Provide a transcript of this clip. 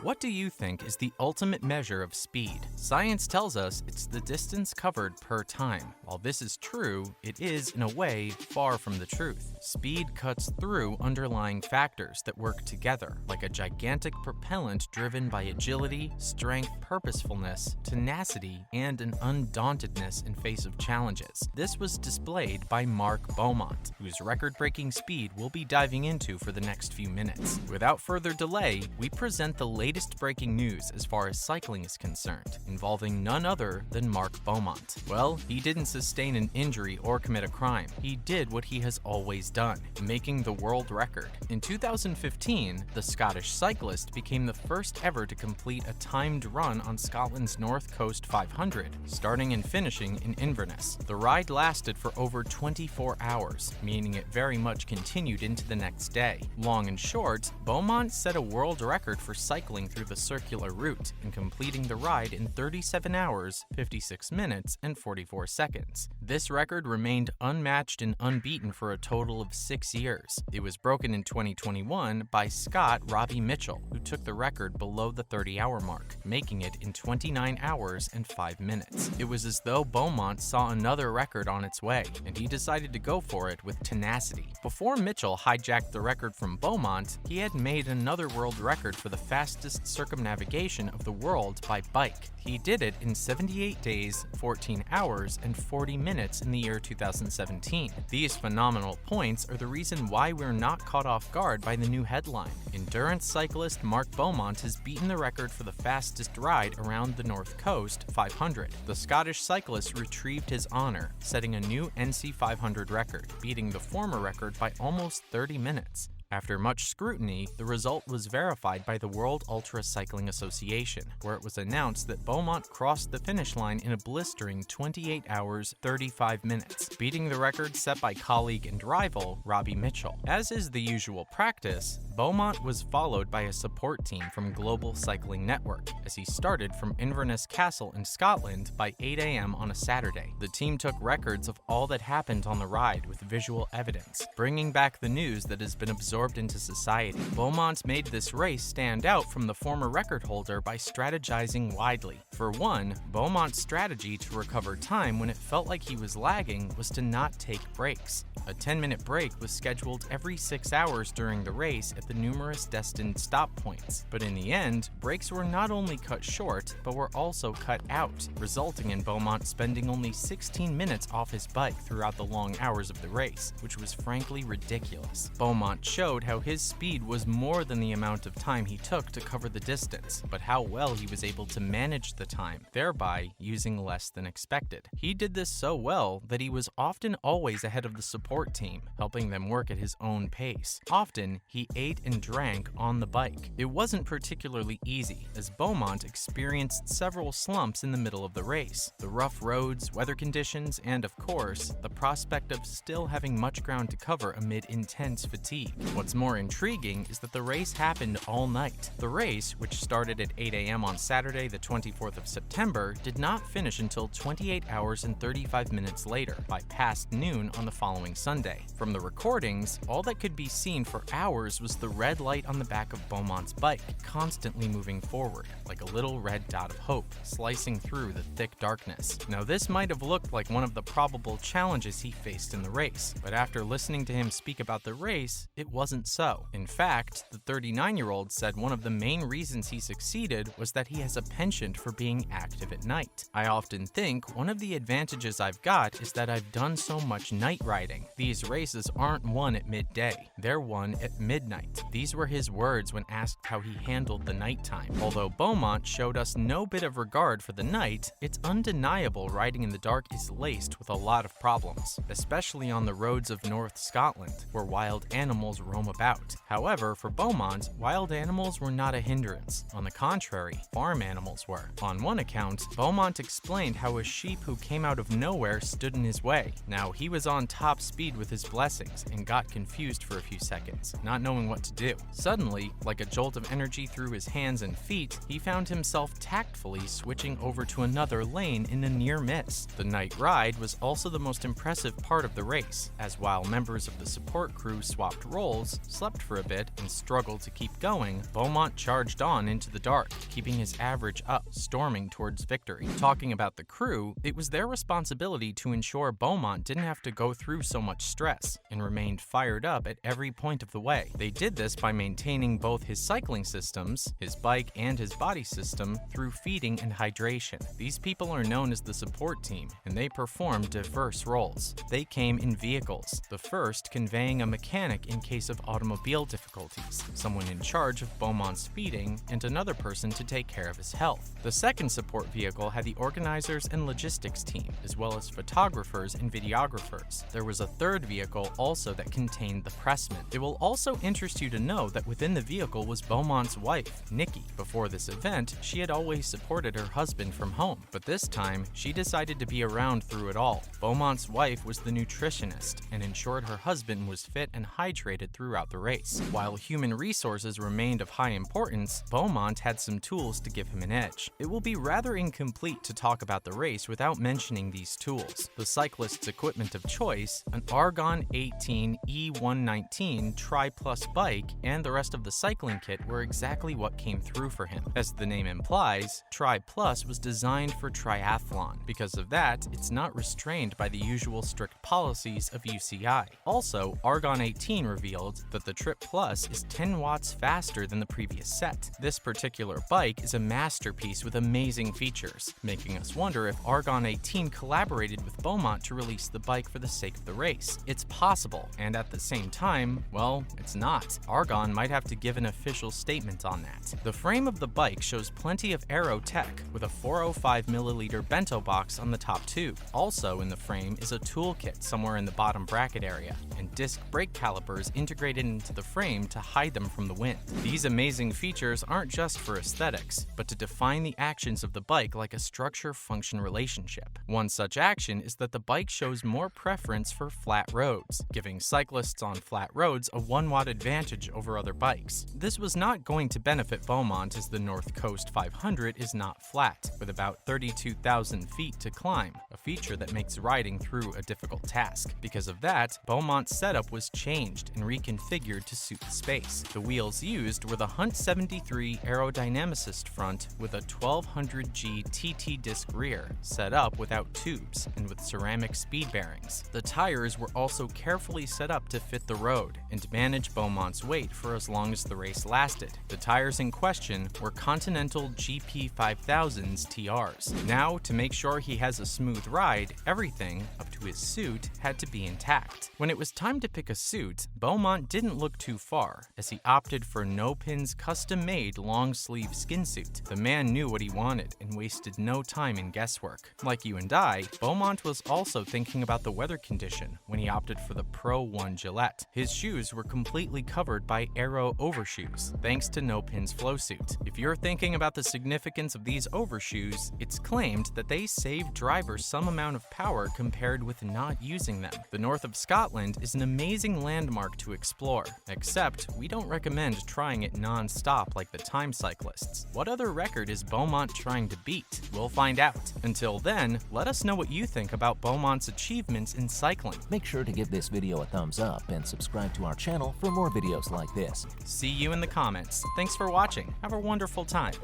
What do you think is the ultimate measure of speed? Science tells us it's the distance covered per time. While this is true, it is, in a way, far from the truth. Speed cuts through underlying factors that work together, like a gigantic propellant driven by agility, strength, purposefulness, tenacity, and an undauntedness in face of challenges. This was displayed by Mark Beaumont, whose record-breaking speed we'll be diving into for the next few minutes. Without further delay, we present the latest breaking news as far as cycling is concerned, involving none other than Mark Beaumont. Well, he didn't sustain an injury or commit a crime. He did what he has always done, making the world record. In 2015, the Scottish cyclist became the first ever to complete a timed run on Scotland's North Coast 500, starting and finishing in Inverness. The ride lasted for over 24 hours, meaning it very much continued into the next day. Long and short, Beaumont set a world record for cycling through the circular route and completing the ride in 37 hours, 56 minutes, and 44 seconds. This record remained unmatched and unbeaten for a total of 6 years. It was broken in 2021 by Scot Robbie Mitchell, who took the record below the 30-hour mark, making it in 29 hours and 5 minutes. It was as though Beaumont saw another record on its way, and he decided to go for it with tenacity. Before Mitchell hijacked the record from Beaumont, he had made another world record for the fastest circumnavigation of the world by bike. He did it in 78 days, 14 hours, and 40 minutes in the year 2017. These phenomenal points are the reason why we're not caught off guard by the new headline. Endurance cyclist Mark Beaumont has beaten the record for the fastest ride around the North Coast 500. The Scottish cyclist retrieved his honor, setting a new NC500 record, beating the former record by almost 30 minutes. After much scrutiny, the result was verified by the World Ultra Cycling Association, where it was announced that Beaumont crossed the finish line in a blistering 28 hours, 35 minutes, beating the record set by colleague and rival Robbie Mitchell. As is the usual practice, Beaumont was followed by a support team from Global Cycling Network, as he started from Inverness Castle in Scotland by 8 a.m. on a Saturday. The team took records of all that happened on the ride with visual evidence, bringing back the news that has been absorbed into society. Beaumont made this race stand out from the former record holder by strategizing widely. For one, Beaumont's strategy to recover time when it felt like he was lagging was to not take breaks. A 10-minute break was scheduled every 6 hours during the race at the numerous destined stop points. But in the end, breaks were not only cut short, but were also cut out, resulting in Beaumont spending only 16 minutes off his bike throughout the long hours of the race, which was frankly ridiculous. Beaumont showed how his speed was more than the amount of time he took to cover the distance, but how well he was able to manage the time, thereby using less than expected. He did this so well that he was often always ahead of the support team, helping them work at his own pace. Often, he ate and drank on the bike. It wasn't particularly easy, as Beaumont experienced several slumps in the middle of the race. The rough roads, weather conditions, and of course, the prospect of still having much ground to cover amid intense fatigue. What's more intriguing is that the race happened all night. The race, which started at 8 a.m. on Saturday the 24th of September, did not finish until 28 hours and 35 minutes later, by past noon on the following Sunday. From the recordings, all that could be seen for hours was the red light on the back of Beaumont's bike, constantly moving forward, like a little red dot of hope, slicing through the thick darkness. Now this might have looked like one of the probable challenges he faced in the race, but after listening to him speak about the race, it wasn't so. In fact, the 39-year-old said one of the main reasons he succeeded was that he has a penchant for being active at night. I often think one of the advantages I've got is that I've done so much night riding. These races aren't won at midday, they're won at midnight. These were his words when asked how he handled the nighttime. Although Beaumont showed us no bit of regard for the night, it's undeniable riding in the dark is laced with a lot of problems, especially on the roads of North Scotland, where wild animals roam about. However, for Beaumont, wild animals were not a hindrance. On the contrary, farm animals were. On one account, Beaumont explained how a sheep who came out of nowhere stood in his way. Now, he was on top speed with his blessings and got confused for a few seconds, not knowing what to do. Suddenly, like a jolt of energy through his hands and feet, he found himself tactfully switching over to another lane in a near miss. The night ride was also the most impressive part of the race, as while members of the support crew swapped roles, intervals, slept for a bit, and struggled to keep going, Beaumont charged on into the dark, keeping his average up, storming towards victory. Talking about the crew, it was their responsibility to ensure Beaumont didn't have to go through so much stress, and remained fired up at every point of the way. They did this by maintaining both his cycling systems, his bike and his body system, through feeding and hydration. These people are known as the support team, and they perform diverse roles. They came in vehicles, the first conveying a mechanic in case of automobile difficulties, someone in charge of Beaumont's feeding, and another person to take care of his health. The second support vehicle had the organizers and logistics team, as well as photographers and videographers. There was a third vehicle also that contained the pressman. It will also interest you to know that within the vehicle was Beaumont's wife, Nikki. Before this event, she had always supported her husband from home, but this time, she decided to be around through it all. Beaumont's wife was the nutritionist and ensured her husband was fit and hydrated throughout the race. While human resources remained of high importance, Beaumont had some tools to give him an edge. It will be rather incomplete to talk about the race without mentioning these tools. The cyclist's equipment of choice, an Argon 18 E119 Tri-Plus bike, and the rest of the cycling kit were exactly what came through for him. As the name implies, Tri-Plus was designed for triathlon. Because of that, it's not restrained by the usual strict policies of UCI. Also, Argon 18 revealed that the Trip Plus is 10 watts faster than the previous set. This particular bike is a masterpiece with amazing features, making us wonder if Argon 18 collaborated with Beaumont to release the bike for the sake of the race. It's possible, and at the same time, well, it's not. Argon might have to give an official statement on that. The frame of the bike shows plenty of aero tech, with a 405ml bento box on the top tube. Also in the frame is a toolkit somewhere in the bottom bracket area, and disc brake calipers integrated into the frame to hide them from the wind. These amazing features aren't just for aesthetics, but to define the actions of the bike like a structure-function relationship. One such action is that the bike shows more preference for flat roads, giving cyclists on flat roads a 1-watt advantage over other bikes. This was not going to benefit Beaumont as the North Coast 500 is not flat, with about 32,000 feet to climb, a feature that makes riding through a difficult task. Because of that, Beaumont's setup was changed and reconfigured to suit the space. The wheels used were the Hunt 73 Aerodynamicist front with a 1200G TT disc rear, set up without tubes and with ceramic speed bearings. The tires were also carefully set up to fit the road and manage Beaumont's weight for as long as the race lasted. The tires in question were Continental GP 5000's TRs. Now, to make sure he has a smooth ride, everything, up to his suit, had to be intact. When it was time to pick a suit, Beaumont didn't look too far, as he opted for No-Pin's custom-made long-sleeve skin suit. The man knew what he wanted and wasted no time in guesswork. Like you and I, Beaumont was also thinking about the weather condition when he opted for the Pro 1 Gillette. His shoes were completely covered by aero overshoes, thanks to No-Pin's flow suit. If you're thinking about the significance of these overshoes, it's claimed that they save drivers some amount of power compared with not using them. The north of Scotland is an amazing landmark to explore, except we don't recommend trying it non-stop like the time cyclists. What other record is Beaumont trying to beat? We'll find out. Until then, let us know what you think about Beaumont's achievements in cycling. Make sure to give this video a thumbs up and subscribe to our channel for more videos like this. See you in the comments. Thanks for watching. Have a wonderful time.